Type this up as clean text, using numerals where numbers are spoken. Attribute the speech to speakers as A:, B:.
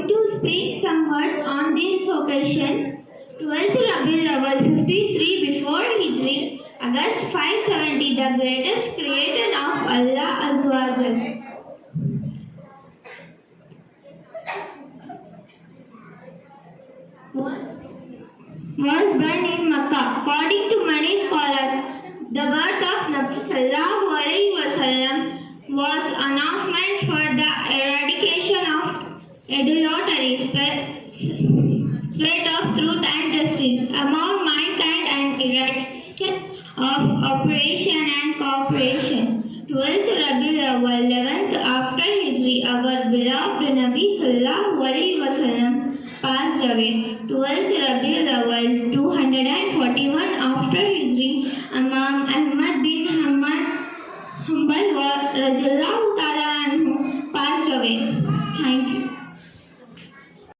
A: to speak some words on this occasion. 12th Rabiul Awwal 53 before Hijri, August 570, the greatest creation of Allah Azza was born in Makkah. According to many scholars, the birth of Nabi Sallallahu Alaihi Wasallam was announcement for the eradication of idolatry, spread of truth and justice among mankind, and eradication of oppression and cooperation. 12th Rabiul Awwal, 11th after Hijri, our beloved Nabi Sallallahu Alaihi Wasallam passed away. 12th